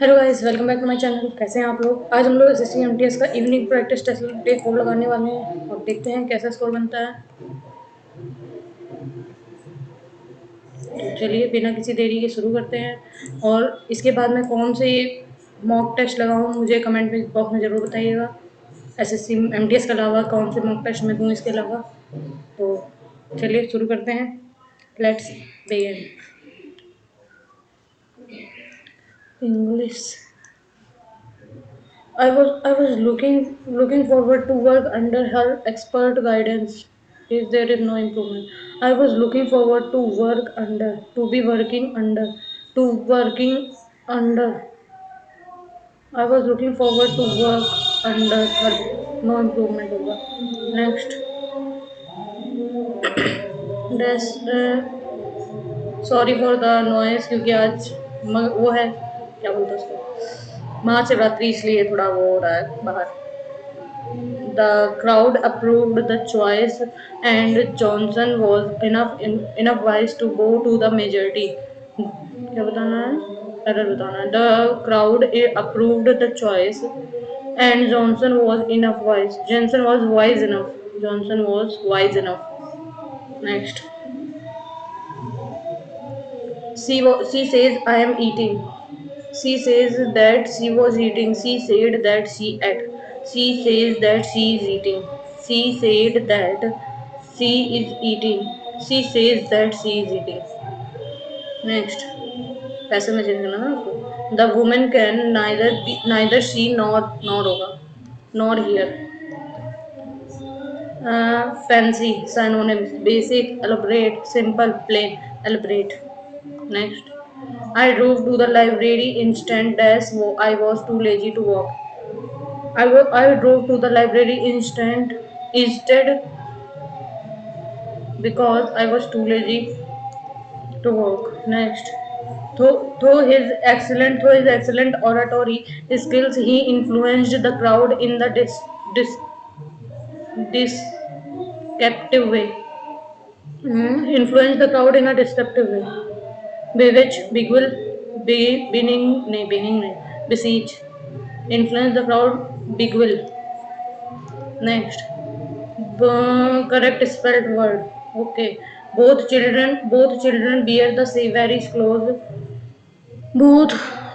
Hello guys, welcome back to my channel. कैसे हैं आप लोग? आज हम लोग एसएससी एमटीएस का इवनिंग प्रैक्टिस टेस्ट डे 4 लगाने वाले हैं और देखते हैं कैसा स्कोर बनता है। तो चलिए बिना किसी देरी के शुरू करते हैं। और इसके बाद मैं कौन से मॉक टेस्ट लगाऊं मुझे कमेंट में बॉक्स में ज़रूर बताइएगा। एसएससी एमटीएस के अलावा कौन से मॉक टेस्ट मैं दूँ इसके अलावा। तो चलिए शुरू करते हैं। Let's begin. English. I was looking forward to work under her expert guidance. Is there is no improvement? I was looking forward to work under, to be working under, to working under. I was looking forward to work under her. No improvement होगा. Next. That's sorry for the noise क्योंकि आज वो है क्या बोलते हैं उसको महाशिवरात्रि इसलिए थोड़ा वो हो रहा है बाहर. The crowd approved the choice, and Johnson was enough wise to go to the majority. क्या बताना है? Error बताना है. The crowd approved the choice, and Johnson was enough wise. Johnson was wise enough. Johnson was wise enough. Next. She says, I am eating. She says that she was eating. She said that she ate. She says that she is eating. She said that she is eating. She says that she is eating. Next. पैसे में change करना ना उसको. The woman can neither see nor होगा. Nor hear. Fancy synonyms: basic, elaborate, simple, plain. Elaborate. Next. I drove to the library instant as I was too lazy to walk. I drove to the library instead because I was too lazy to walk. Next. Through his excellent oratory skills, he influenced the crowd in the deceptive way. Influenced the crowd in a deceptive way. Bewitch, beguile, beginning, beseech. Influence the crowd, beguile. Next. Correct spelled word. Okay. Both children bear the very close. Both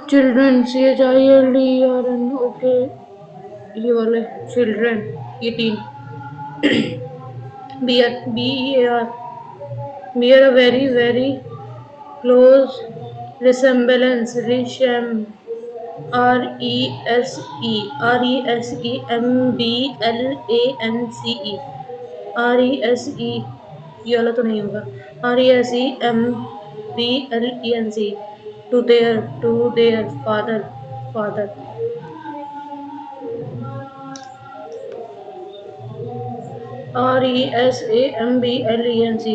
children, CHILDRN. Okay. ये वाले children, ये तीन. Bear a very close resemblance. RESEMBLANCE. ये वाला तो नहीं होगा. RESEMBLENC. To their father. RESAMBLENC.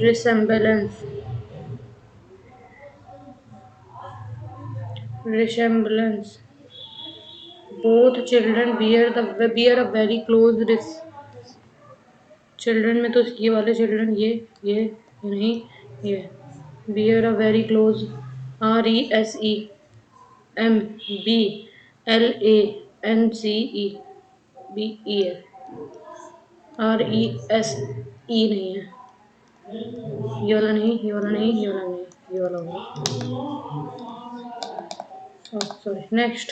Resemblance. Resemblance. Both children bear a very close children में तो ये वाले children ये नहीं ये bear a very close. RESEMBLANCE है. RESE नहीं है. ये वाला नहीं ये वाला नहीं ये वाला नहीं ये वाला होगा. Sorry. Next.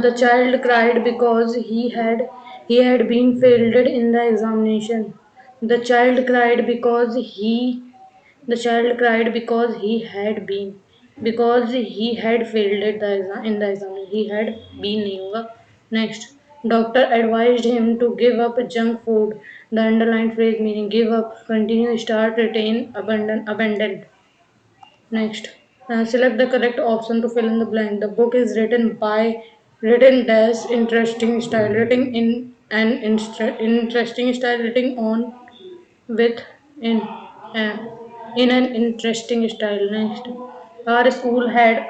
The child cried because he had been failed in the examination. The child cried because he had failed in the exam. He had been नहीं होगा. Next. Doctor advised him to give up junk food. The underlined phrase meaning give up, continue, start, retain, abandon. Next. Select the correct option to fill in the blank. The book is written dash interesting style, written in an interesting style, written on with in uh, in an interesting style. Next. Our school had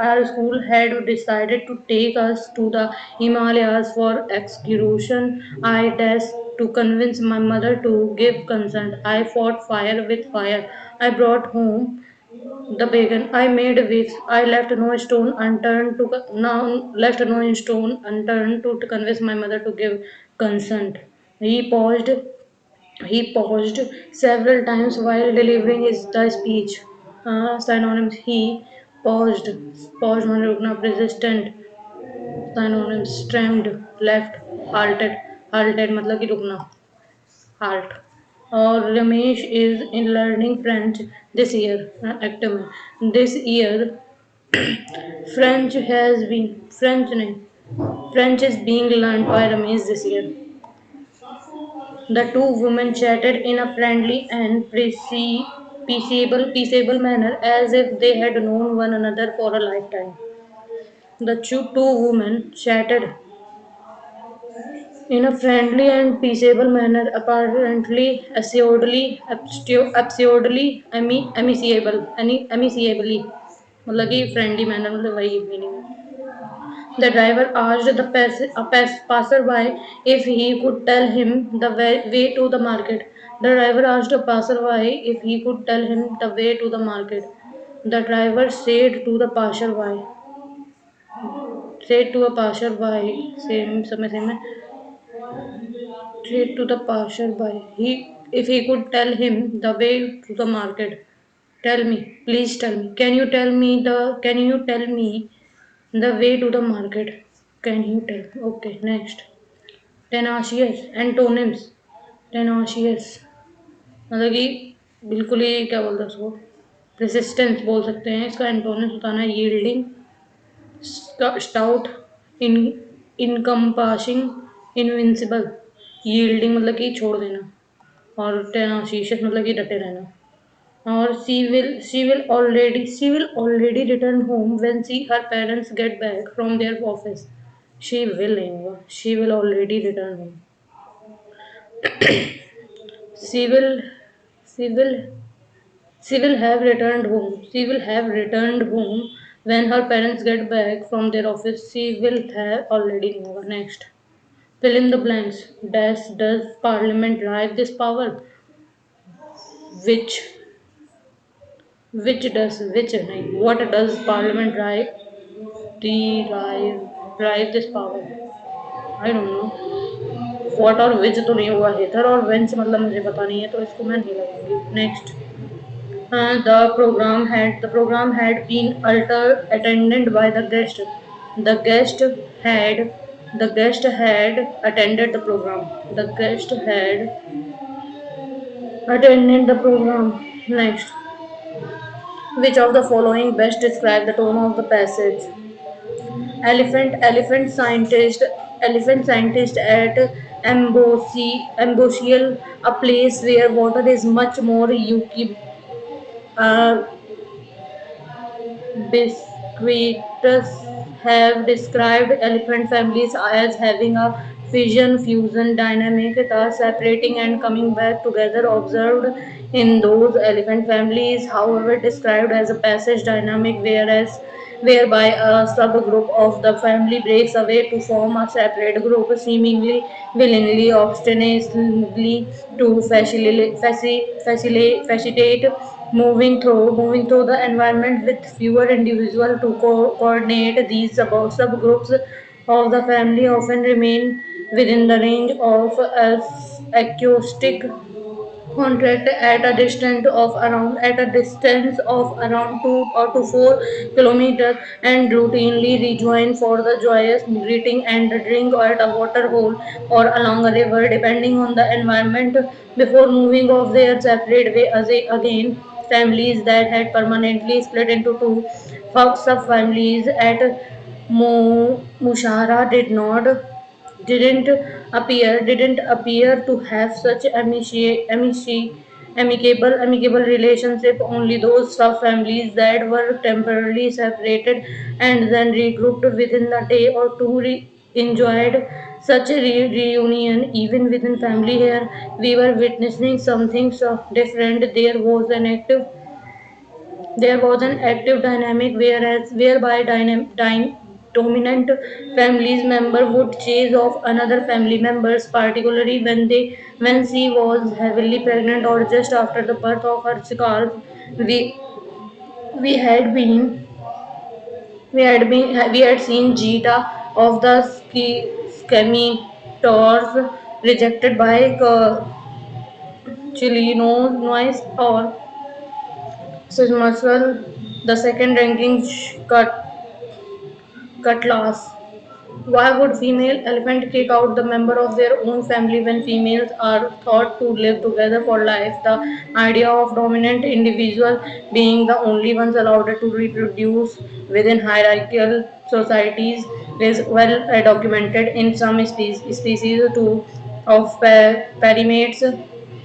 decided to take us to the Himalayas for excursion. I dash to convince my mother to give consent. I fought fire with fire. I brought home the bacon. I made weeds. I left no stone unturned to now left no stone unturned to convince my mother to give consent. He paused. He paused several times while delivering the speech. Synonyms: he paused. Paused मतलब रुकना. Persistent. Synonyms: streamed, left, halted. Halted मतलब कि रुकना. Halt. और Ramesh is in learning French this year. Active में. This year French नहीं. French is being learned by Ramesh this year. The two women chatted in a friendly and peaceable manner as if they had known one another for a lifetime. The two women chatted in a friendly and peaceable manner, apparently amicably. मतलब कि friendly manner मतलब वही meaning. The driver asked the passerby if he could tell him the way to the market. The driver asked a passerby if he could tell him the way to the market. The driver said to a passerby, same समय same है, said to the passerby, if he could tell him the way to the market. Tell me, please tell me. Can you tell me the way to the market? Can you tell? Okay, next. Tenacious antonyms. टेनाशियस मतलब कि बिल्कुल ही क्या बोलते हैं उसको, resistance बोल सकते हैं. इसका एंटोनिम्स बताना है. यील्डिंग, स्टाउट, इन इनकम्पासिंग, इनविंसिबल. यील्डिंग मतलब कि छोड़ देना, और टेनाशियस मतलब कि डटे रहना. और she will already return home when her parents get back from their office. She will नहीं होगा. She will already return home. She will she will she will have returned home. She will have returned home when her parents get back from their office. She will have already नहीं होगा. Next. Fill in the blanks. Does Parliament drive this power? Which which नहीं. What does Parliament drive this power? I don't know. What और which तो नहीं हुआ. Hither और whence मतलब मुझे पता नहीं है, तो इसको मैं नहीं लगाऊंगी. Next. The program had been attended by the guest. The guest had the guest had attended the program. The guest had attended the program. Next. Which of the following best describe the tone of the passage? Elephant scientist at Amboshial, a place where water is much more uh, Biscuitus have described elephant families as having a fission-fusion dynamic, thus separating and coming back together, observed in those elephant families, however, described as a passage dynamic, whereby a subgroup of the family breaks away to form a separate group, seemingly willingly, ostensibly to facilitate moving through the environment with fewer individuals to coordinate. These subgroups of the family often remain within the range of acoustic contract at a distance of around 2 or 4 kilometers, and routinely rejoin for the joyous greeting and drink at a water hole or along a river, depending on the environment, before moving off their separate way. Again, families that had permanently split into two subfamilies at Mushara didn't appear to have such amicable relationship. Only those sub-families that were temporarily separated and then regrouped within a day or two enjoyed such a reunion. Even within family here, we were witnessing something so different. There was an active dynamic, whereby dominant family's member would chase off another family members, particularly when she was heavily pregnant or just after the birth of her child. We we had been we had seen Jita of the Skemitors rejected by Chilinois or Sismaswell, the second ranking cutlass. Why would female elephant kick out the member of their own family when females are thought to live together for life? The idea of dominant individual being the only ones allowed to reproduce within hierarchical societies is well documented in some species too of primates,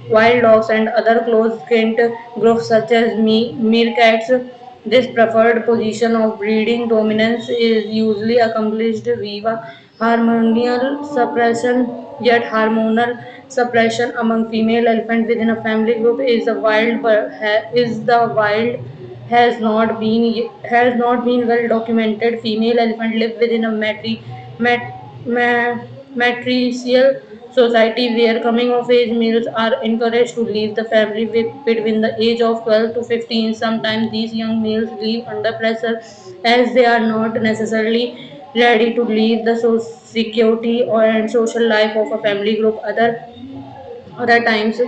wild dogs, and other close-kin groups such as meerkats. This preferred position of breeding dominance is usually accomplished via hormonal suppression, yet hormonal suppression among female elephants within a family group is the wild has not been well documented. Female elephant live within a ma- matricial society where coming of age males are encouraged to leave the family between the age of 12 to 15. Sometimes these young males leave under pressure as they are not necessarily ready to leave the security or and social life of a family group. Other times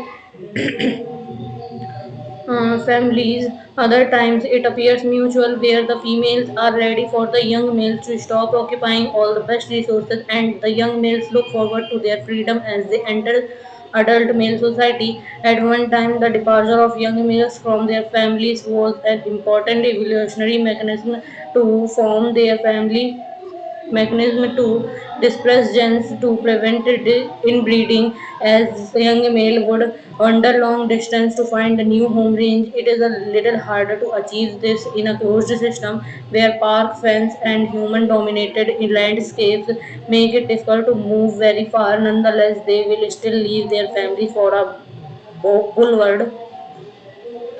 families. Other times it appears mutual, where the females are ready for the young males to stop occupying all the best resources, and the young males look forward to their freedom as they enter adult male society. At one time, the departure of young males from their families was an important evolutionary mechanism to form their family mechanism to disperse genes to prevent inbreeding as the young male would wander long distance to find a new home range. It is a little harder to achieve this in a closed system where park fence and human dominated landscapes make it difficult to move very far. Nonetheless, they will still leave their family for a boulevard,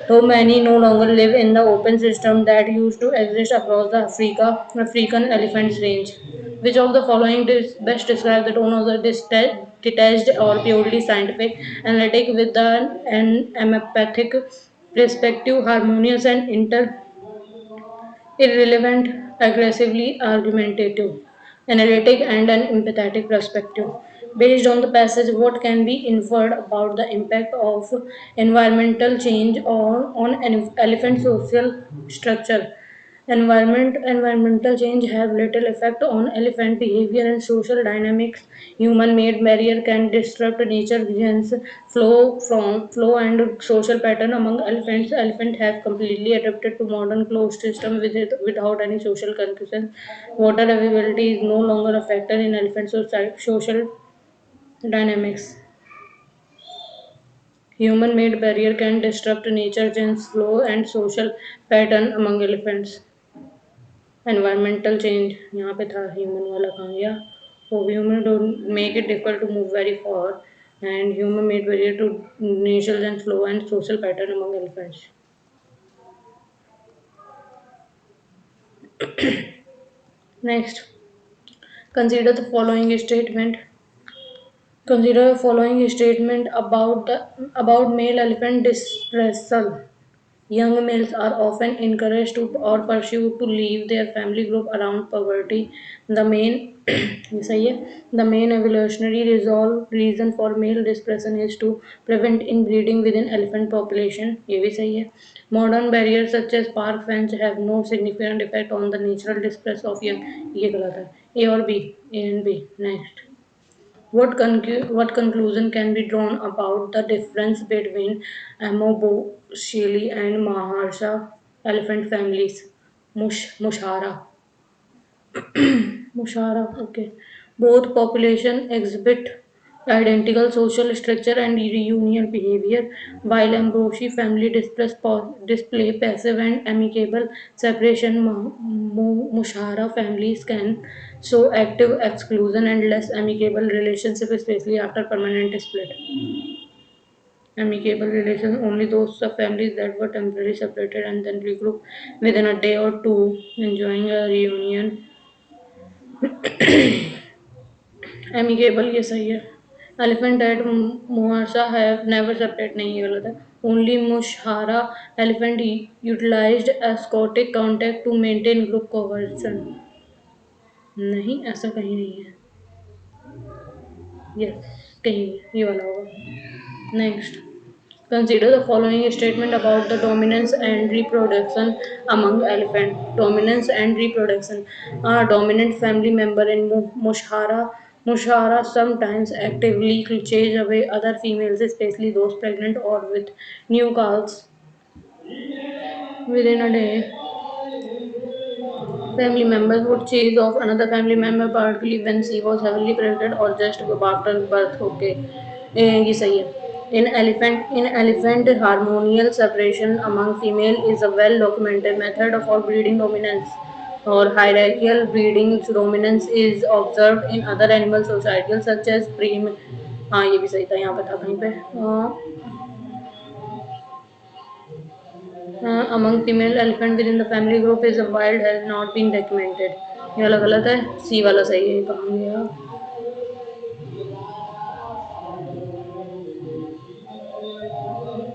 though many no longer live in the open system that used to exist across the African elephant range. Which of the following best describe the tone of the detached or purely scientific, analytic with an empathic perspective, harmonious and irrelevant, aggressively argumentative, analytic, and an empathetic perspective. Based on the passage, what can be inferred about the impact of environmental change on an elephant social structure? Environmental change have little effect on elephant behavior and social dynamics. Human-made barrier can disrupt nature balance, flow and social pattern among elephants. Elephants have completely adapted to modern closed system without any social concussion. Water availability is no longer a factor in elephant social dynamics. Human-made barrier can disrupt nature balance, flow and social pattern among elephants. Environmental change यहाँ पे था human वाला कहाँ गया? So human don't make it difficult to move very far, and human made barrier to natural and flow and social pattern among elephants. Next, consider the following statement. Consider the following statement about male elephant dispersal. Young males are often encouraged to or pursued to leave their family group around poverty. The main ये सही है. The main evolutionary reason for male dispersion is to prevent inbreeding within elephant population. ये भी सही है. Modern barriers such as park fence have no significant effect on the natural dispersion of young. ये गलत है. A और B, A and B. Next. What conclusion can be drawn about the difference between Amoboshili and Maharsha elephant families? Mushara. Mushara, okay. Both population exhibit identical social structure and reunion behavior, while Ambrosi family display passive and amicable separation. Mushara families can show active exclusion and less amicable relationship, especially after permanent split. Amicable relations only those families that were temporarily separated and then regroup within a day or two, enjoying a reunion. Amicable ये सही है। Elephant at मुहासा have never separate नहीं, ये गलत है। Only मुशहारा elephant utilised एस्कोटिक contact to maintain group cohesion. नहीं, ऐसा कहीं नहीं है। यस, कहीं ये वाला होगा। Next, consider the following statement about the dominance and reproduction among elephant. Dominance and reproduction. A dominant family member in Mushara sometimes actively chase away other females, especially those pregnant or with new calves within a day. Family members would chase off another family member, particularly when she was heavily pregnant or just after birth. Okay, ये सही है. In elephant, hormonal separation among female is a well-documented method for breeding dominance. Or hierarchical breeding dominance is observed in other animal societies such as prime. हाँ, ये भी सही था, यहाँ पे था कहीं पे. Among female elephant within the family group is wild has not been documented. ये वाला गलत है, सी वाला सही है, कहाँ गया.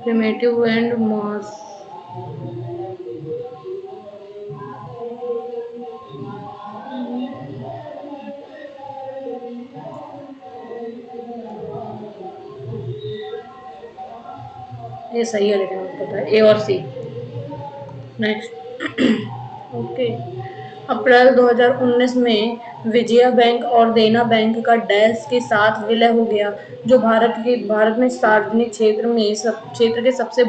Primitive and mass. ये सही है लेकिन मुझे पता है, ए और सी. नेक्स्ट. ओके. अप्रैल 2019 में विजया बैंक और देना बैंक का डैश के साथ विलय हो गया, जो भारत में सार्वजनिक क्षेत्र के सबसे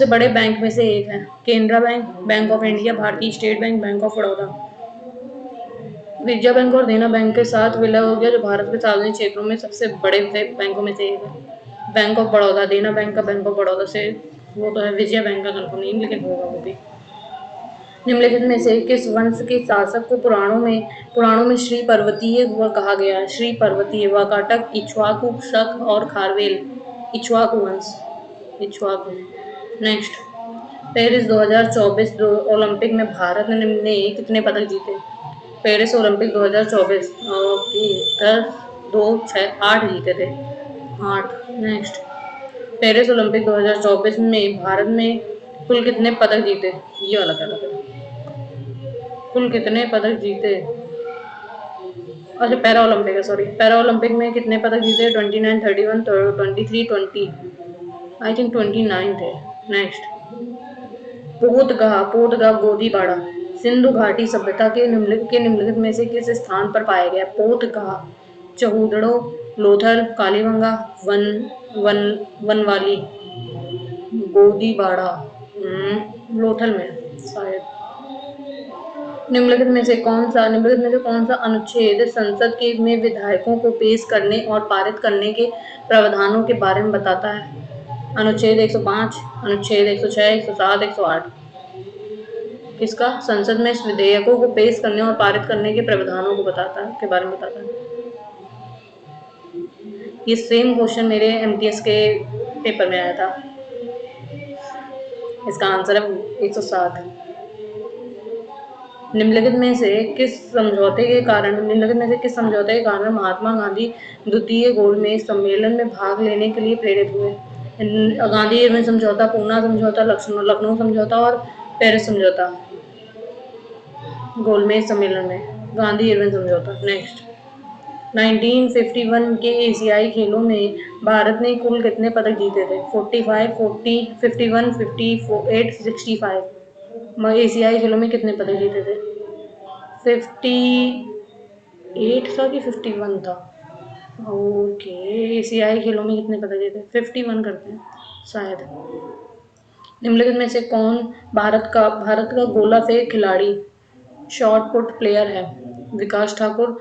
बड़े बैंक में से एक है. Canara bank, bank of India, Bharatiya state bank, bank of Baroda. Vijaya bank और देना बैंक के साथ विलय हो गया, जो भारत के सार्वजनिक क्षेत्रों में सबसे बड़े बैंकों में से एक है. बैंक ऑफ बड़ौदा, देना बैंक का बैंक ऑफ बड़ौदा से वो तो है, विजया बैंक का कंफर्म नहीं, लेकिन होगा वो भी. निम्नलिखित में से किस वंश के शासक को पुराणों में श्री पर्वतीय कहा गया है? श्री पर्वतीय, वाकाटक, इक्ष्वाकु, शक और खारवेल. इक्ष्वाकु वंश. इक्ष्वाकु. नेक्स्ट. पेरिस 2024 ओलंपिक में भारत ने कितने पदक जीते? पेरिस ओलंपिक 2024 ओके, 10, 2, 6, 8 जीते थे. 8. नेक्स्ट. पेरिस ओलंपिक 2024 में भारत में कुल कितने पदक जीते? ये वाला क्या लग रहा है? कुल कितने पदक जीते? अच्छा, पैरा ओलंपिक है, सॉरी. पैरा ओलंपिक में कितने पदक जीते? 29, 31, 23, 20. आई थिंक 29 थे. नेक्स्ट. पोतगाह गोदीबाड़ा सिंधु घाटी सभ्यता के निम्नलिखित में से किस स्थान पर पाया गया? पोतगाह, चहूदड़ो, लोथल, कालीबंगा, वन वन वनवाली. गोदीबाड़ा लोथल में शायद. निम्नलिखित में से कौन सा अनुच्छेद संसद के में विधायकों को पेश करने और पारित करने के प्रावधानों के बारे में बताता है? अनुच्छेद 105, अनुच्छेद 106, 107, 108. किसका? संसद में विधेयकों को पेश करने और पारित करने के प्रावधानों को बताता है, के बारे में बताता है. ये सेम क्वेश्चन मेरे एमटीएस के पेपर में आया था. इसका आंसर है 107. निम्नलिखित में से किस समझौते के कारण महात्मा गांधी द्वितीय गोलमेज सम्मेलन में भाग लेने के लिए प्रेरित हुए? गांधी इरविन समझौता, पूना समझौता, लखनऊ समझौता और पेरिस समझौता. गोलमेज सम्मेलन में गांधी इरविन समझौता. नेक्स्ट. 1951 के एशियाई खेलों में भारत ने कुल कितने पदक जीते थे? 45, 40, 51, 58, 65. एशियाई खेलों में कितने पदक जीते थे? 58 था कि 51 था? ओके. एशियाई खेलों में कितने पदक जीते? 51 करते हैं शायद. निम्नलिखित में से कौन भारत का गोला फेंक खिलाड़ी शॉट पुट प्लेयर है? विकास ठाकुर,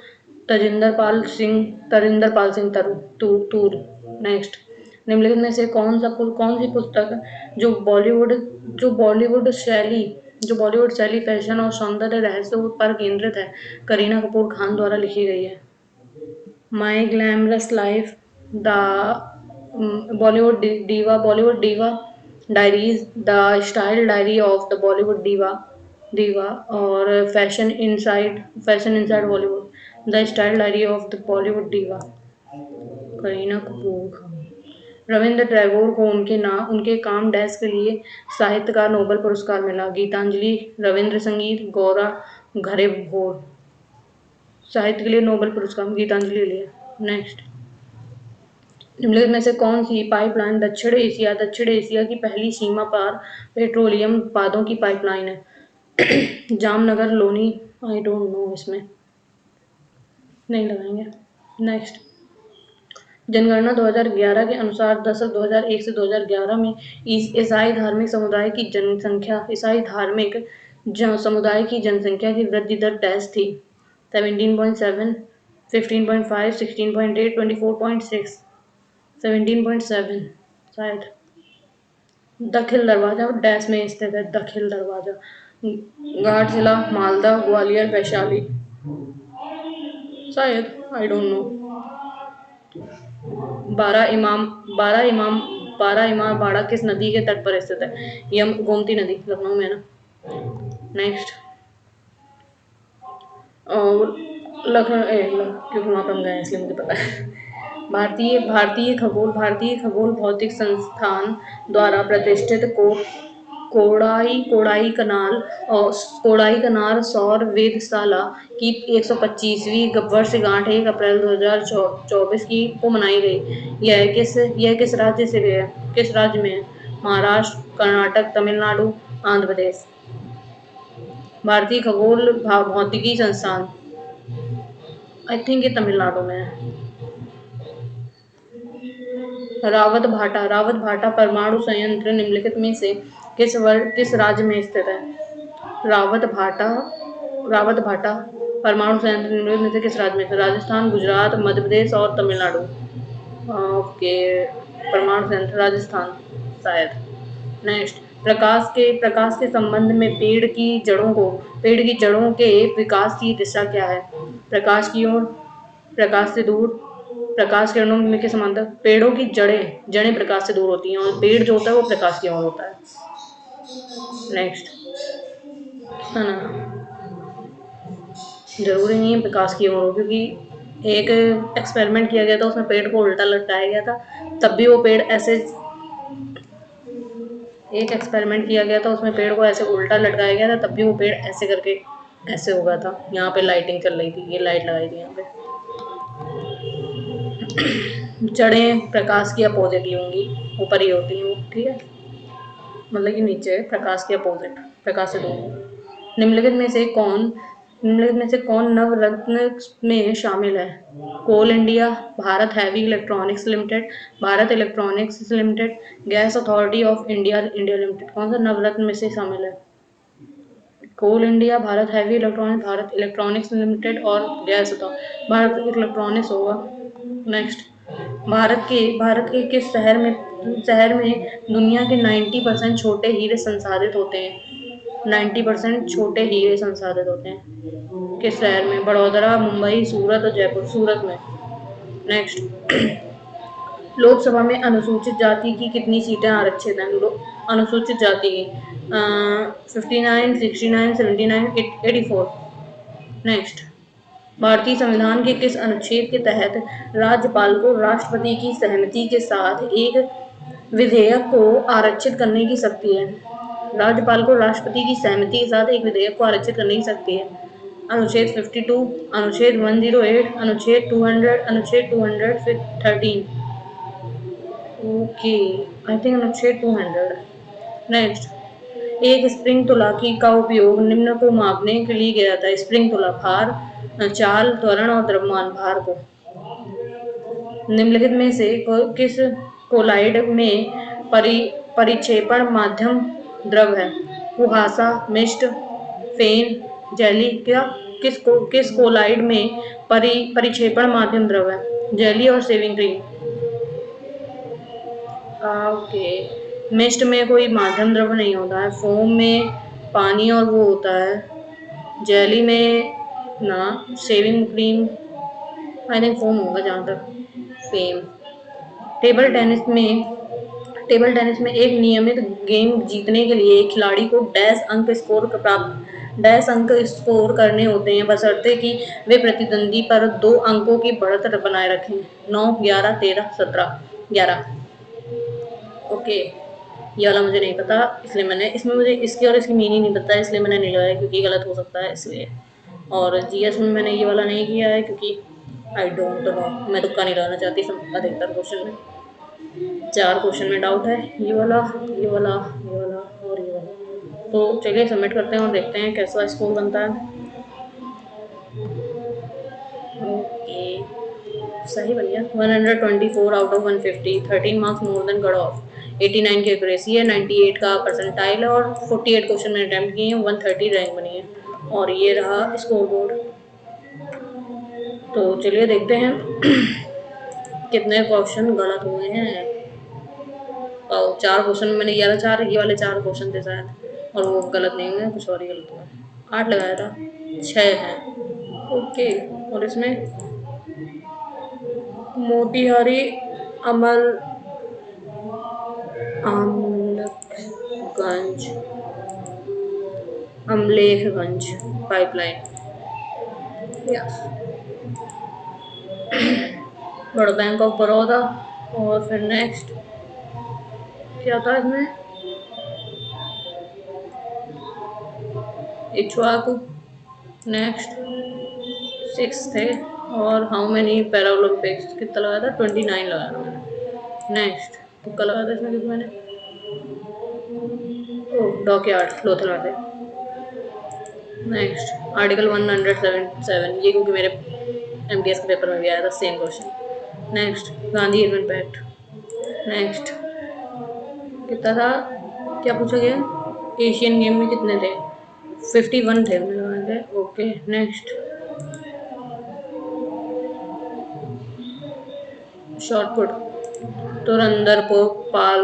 तरिंदर पाल सिंह तूर. नेक्स्ट. निम्नलिखित में से कौन सी पुस्तक जो बॉलीवुड शैली, फैशन और सौंदर्य रहस्य पर केंद्रित है, करीना कपूर खान द्वारा लिखी गई है? My glamorous life, the Bollywood diva diaries, the style diary of the Bollywood diva, diva और fashion inside Bollywood, the style diary of the Bollywood diva, Kareena Kapoor Khan. Ravindra Tagore को उनके काम डैश के लिए साहित्य का नोबेल पुरस्कार मिला। गीतांजलि रविंद्र संगीत गौरा घरे भोर, साहित्य के लिए नोबेल पुरस्कार गीतांजलि लिया। नेक्स्ट, निम्नलिखित में से कौन सी पाइपलाइन दक्षिण एशिया की पहली सीमा पार पेट्रोलियम उत्पादों की पाइपलाइन है? Jamnagar Loni, I don't know, इसमें नहीं लगाएंगे। नेक्स्ट, जनगणना 2011 के अनुसार दशक 2001 से 2011 में ईसाई धार्मिक समुदाय की जनसंख्या की वृद्धि दर डैश थी? 17.7, 15.5, 16.8, 24.6, 17.7 शायद। दखिल दरवाजा डैश में स्थित है, दखिल दरवाजा। घाट जिला मालदा, ग्वालियर, वैशाली, शायद, आई डोंट नो। बारह इमाम बाड़ा किस नदी के तट पर स्थित है? गोमती नदी, लखनऊ में ना। नेक्स्ट, और लखनऊ क्योंकि वहां पर हम गए इसलिए मुझे पता है। भारतीय खगोल भौतिक संस्थान द्वारा प्रतिष्ठित कोड़ाई कनाल सौर वेधशाला की 125वीं वर्षगांठ 1 अप्रैल 2024 को मनाई गई। यह किस राज्य में है? महाराष्ट्र, कर्नाटक, तमिलनाडु, आंध्र प्रदेश। भारतीय खगोल भौतिकी संस्थान, आई थिंक ये तमिलनाडु में है। रावत भाटा परमाणु संयंत्र निम्नलिखित में से किस राज्य में स्थित है? रावत भाटा परमाणु संयंत्र निम्नलिखित में से किस राज्य में स्थित है? राजस्थान, गुजरात, मध्य प्रदेश और तमिलनाडु। ओके, परमाणु संयंत्र राजस्थान शायद। नेक्स्ट, प्रकाश के संबंध में पेड़ की जड़ों के विकास की दिशा क्या है? प्रकाश की ओर, प्रकाश से दूर, प्रकाश किरणों में के समांतर। पेड़ों की जड़ें प्रकाश से दूर होती हैं और पेड़ जो होता है वो प्रकाश की ओर होता है। नेक्स्ट, है ना, जरूरी नहीं है प्रकाश की ओर हो, क्योंकि एक एक्सपेरिमेंट किया गया था, उसमें पेड़ को उल्टा लटकाया गया था, तब भी वो पेड़ ऐसे एक एक्सपेरिमेंट किया गया था, उसमें पेड़ को ऐसे उल्टा लटकाया गया था, तब भी वो पेड़ ऐसे करके ऐसे हो गया था। यहाँ पे लाइटिंग चल रही थी, ये लाइट लगाई थी यहाँ पे। जड़ें प्रकाश की अपोजिट ही होंगी, ऊपर ही होती हैं वो, ठीक है, मतलब कि नीचे प्रकाश के अपोजिट, प्रकाश से दूर। निम्नलिखित में से कौन नवरत्न में शामिल है? Coal India, Bharat heavy electronics limited, Bharat electronics limited, gas authority of India India limited. कौन सा नवरत्न में से शामिल है? Coal India, Bharat heavy electronics, Bharat electronics limited और गैस अथॉरिटी। भारत इलेक्ट्रॉनिक्स होगा। नेक्स्ट, भारत के किस शहर में दुनिया के 90% छोटे हीरे संसाधित होते हैं? 90% छोटे हीरे संसाधित होते हैं किस शहर में? बड़ौदा, मुंबई, सूरत और जयपुर। सूरत में। नेक्स्ट, लोकसभा में अनुसूचित जाति की कितनी सीटें आरक्षित हैं? अनुसूचित जाति की 59, 69, 79, 84। नेक्स्ट, भारतीय संविधान के किस अनुच्छेद के तहत राज्यपाल को राष्ट्रपति की सहमति के साथ एक विधेयक को आरक्षित करने की शक्ति है? राज्यपाल को राष्ट्रपति की सहमति के साथ एक विधेयक को आरक्षित करने की शक्ति है। अनुच्छेद 52, अनुच्छेद 108, अनुच्छेद 200, अनुच्छेद 213। ओके, आई थिंक अनुच्छेद 200। नेक्स्ट, एक स्प्रिंग तुला का उपयोग निम्न को मापने के लिए किया जाता है? स्प्रिंग तुला भार, चाल, त्वरण और द्रव्यमान भार को। निम्नलिखित में से किस कोलाइड में परिक्षेपण माध्यम द्रव है? कुहासा, मिस्ट, फेन, जेली। किस कोलाइड में परिक्षेपण माध्यम द्रव है? जेली और शेविंग क्रीम। ओके, मिस्ट में कोई माध्यम द्रव नहीं होता है, फोम में पानी और वो होता है, जेली में ना, shaving cream I think foam होगा जहाँ तक। फेम। टेबल टेनिस में एक नियमित गेम जीतने के लिए एक खिलाड़ी को डैश अंक स्कोर प्राप्त डैश अंक स्कोर करने होते हैं बशर्ते कि वे प्रतिद्वंदी पर 2 अंकों की बढ़त बनाए रखें। 9, 11, 13, 17, 11। ओके, ये वाला मुझे नहीं पता, इसलिए मैंने इसमें मुझे इसकी और इसकी मीनिंग नहीं पता, इसलिए मैंने नहीं लगाया क्योंकि गलत हो सकता है इसलिए। और जीएस में मैंने ये वाला नहीं किया है क्योंकि आई डोंट नो, मैं तुक्का नहीं लगाना चाहती अधिकतर क्वेश्चन में। 4 क्वेश्चन में डाउट है, ये वाला, ये वाला, ये वाला और ये वाला। तो चलिए सबमिट करते हैं और देखते हैं कैसा स्कोर बनता है। ओके, सही बन गया। 124 out of 150, 13 marks more than cut off. 89 की एक्यूरेसी है, 98 का परसेंटाइल है और 48 क्वेश्चन मैंने अटेम्प्ट किए हैं, 130 रैंक बनी है। और ये रहा स्कोर बोर्ड। तो चलिए देखते हैं कितने क्वेश्चन गलत हुए हैं। और 4 क्वेश्चन मैंने ये वाला 4, ये वाले 4 क्वेश्चन थे शायद, और वो गलत नहीं हुए, कुछ और ही गलत हुआ। 8 लगाया था, 6 है। ओके, और इसमें मोतिहारी अमल अमलगंज अमलेखगंज पाइपलाइन, यस। बड़ा बैंक ऑफ बड़ौदा। और फिर नेक्स्ट क्या था इसमें, इक्ष्वाकु। नेक्स्ट 6 थे। और हाउ मेनी पैरालंपिक्स कितना लगाया था, 29 लगाया था मैंने। नेक्स्ट तुक्का लगाया था इसमें क्योंकि मैंने डॉकयार्ड लोथल थे। नेक्स्ट आर्टिकल 177, ये क्योंकि मेरे एमटीएस के पेपर में भी आया था same question. Next Gandhi Irwin pact. Next कितना था, क्या पूछा गया, एशियन गेम में कितने थे, 51 थे मैंने लगाए थे। ओके, नेक्स्ट शॉर्टपुट, तुरंदर Pal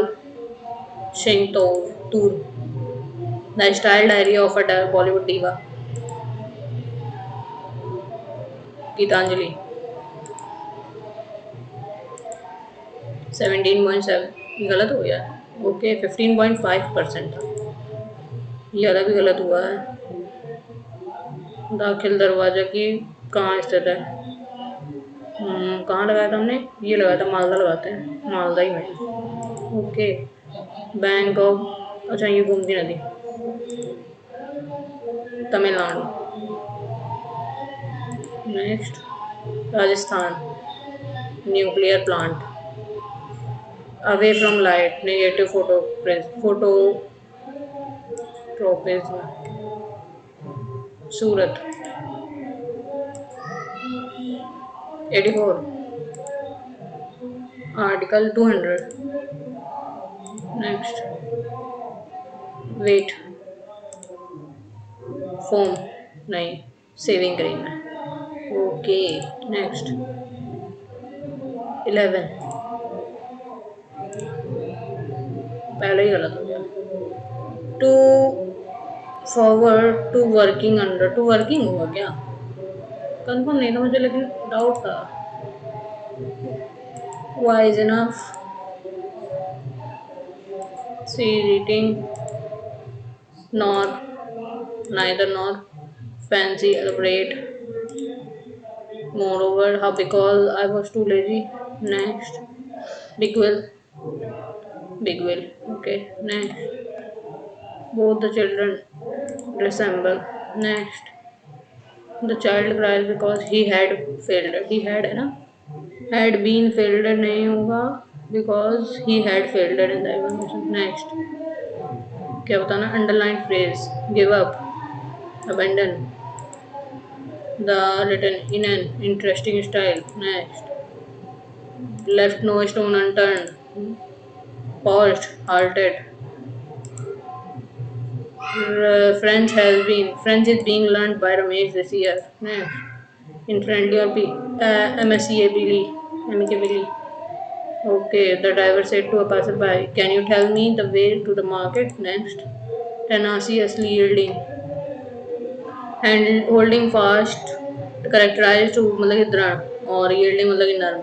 Singh Toor, the style diary of a Bollywood diva, Gitanjali. 17.7 गलत हो गया। ओके, 15.5% था, ये वाला भी गलत हुआ है। दाखिल दरवाजा की कहाँ स्थित है, कहाँ लगाया था हमने, ये लगाया था, मालदा लगाते हैं, मालदा ही में। ओके, बैंक ऑफ, अच्छा ये गोमती नदी, Tamil Nadu. Next Rajasthan, nuclear plant, away from light, negative phototropism, Surat. 84, article 200। Next wet, foam नहीं, सेविंग क्रीम है। ओके, नेक्स्ट 11, पहले ही गलत हो गया। To forward to working under, to working हुआ क्या, कंफर्म नहीं था मुझे लेकिन डाउट था। वाइज इनफ, सी रीटिंग, nor, neither nor, fancy, elaborate, moreover, how, because I was too lazy. Next big will, big will. Okay, next both the children resemble. Next the child cries because he had failed, he had है ना, had been failed नहीं होगा, because he had failed in the evaluation. Next क्या बताना, underline phrase, give up, abandon, the written in an interesting style. Next left no stone unturned, paused, halted. French is being learned by Ramesh this year. Next in friendly or amicably. Okay, the driver said to a passerby, "Can you tell me the way to the market?" Next, tenaciously yielding, and holding fast, characterized to मतलब कि दृढ़ और yielding मतलब कि नर्म।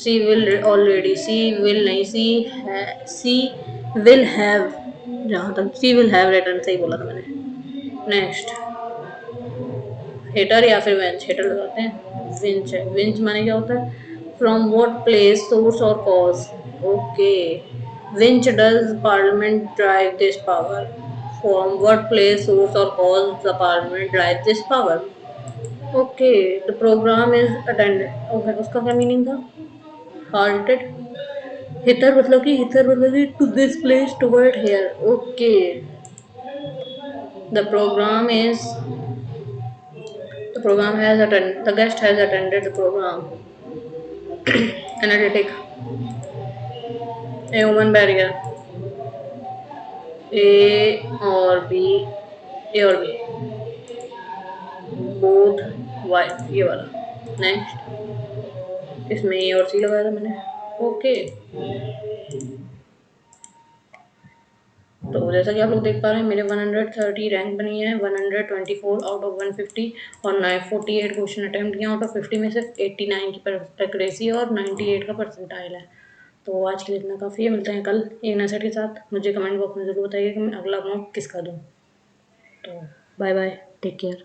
She will already, she will नहीं, she will have, जहाँ तक सी विल हैव रिटर्न सही बोला था मैंने। नेक्स्ट हेटर या फिर वेंच, हेटर लगाते हैं, विंच है, विंच माने क्या होता है, from what place, source or cause. Okay, which does parliament drive this power, from what place, source or cause the parliament drive this power. Okay, the program is attended. Okay, उसका क्या meaning था, halted, हितर मतलब कि, hither मतलब कि to this place toward here. Okay, the program is, the program has attended, the guest has attended the program। Analytic, a human barrier, ए और B, ए और B both wife, ये वाला। नेक्स्ट, इसमें ए और सी लगाया था मैंने। ओके, तो जैसा कि आप लोग देख पा रहे हैं मेरे 130 रैंक बनी है, 124 आउट ऑफ 150 और 948 क्वेश्चन अटेम्प्ट किया, आउट ऑफ 50 में सिर्फ 89 की एक्यूरेसी और 98 का परसेंटाइल है। तो आज के लिए इतना काफ़ी है, मिलते हैं कल एक नए सेट के साथ। मुझे कमेंट बॉक्स में ज़रूर बताइए कि मैं अगला मॉक किसका दूँ। तो बाय बाय, टेक केयर।